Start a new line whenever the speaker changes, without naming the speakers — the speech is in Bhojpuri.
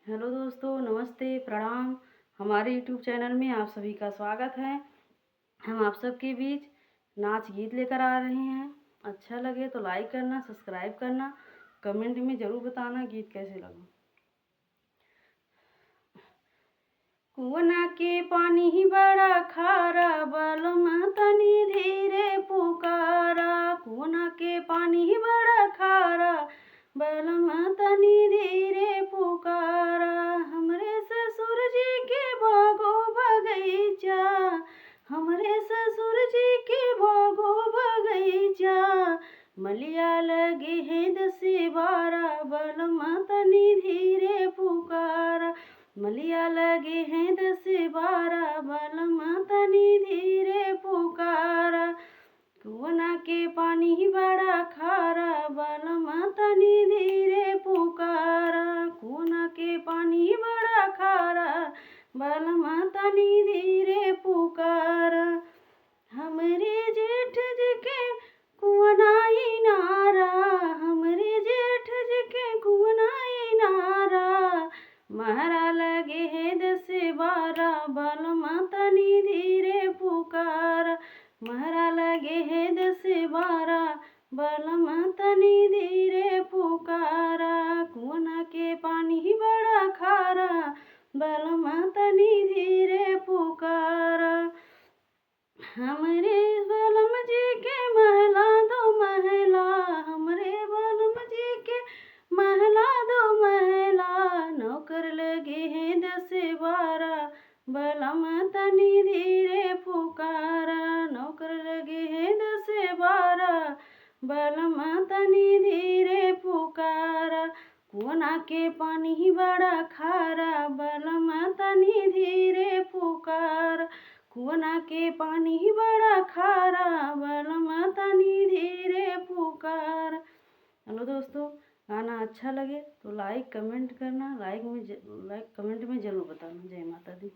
हेलो दोस्तों, नमस्ते, प्रणाम। हमारे यूट्यूब चैनल में आप सभी का स्वागत है। हम आप सबके बीच नाच गीत लेकर आ रहे हैं। अच्छा लगे तो लाइक करना, सब्सक्राइब करना, कमेंट में ज़रूर बताना गीत कैसे लगा। कुआं के पानी ही बड़ा खारा, बलमा तनी धीरे पुकारा। कुआं के पानी ही बड़ा खारा, बलमा तनी धीरे पुकारा। हमरे ससुर जी के बागो बगीचा, हमरे ससुर जी के बागो बगीचा। मलिया लगे हैं 10-12, बलमा तनी धीरे पुकारा। मलिया लगे हैं 10-12, बलमा तनी धीरे पुकारा। कुआं के पानी ही बड़ा खारा, बलमा तनी धीरे पुकारा। कुआं के पानी ही बड़ा खारा, बलमा तनी धीरे पुकारा। हमरे जेठ जी के कुआं नारा, हमरे जेठ जी के कुआं नारा। महरा लगे हैं 10-12, बलमा तनी धीरे पुकारा। महरा लगे हैं 10-12, बलमा तनी धीरे पुकारा। कुआं के पानी ही बड़ा खारा, बलमा तनी धीरे पुकारा। हमरे बलम जी के महला 2 महला, हमरे बलम जी के महला 2 महला। नौकर लगे हैं 10-12, बलम तनी धीरे पुकारा। नौकर लगे हैं 10-12, बलम तनी धीरे पुकारा। कुआं के पानी ही बड़ा खारा, बलम तनी धीरे पुकारा। कुआं के पानी ही बड़ा खारा, बलमा तनी धीरे पुकारा। हेलो दोस्तों, गाना अच्छा लगे तो लाइक कमेंट करना, लाइक कमेंट में ज़रूर बताना। जय माता दी।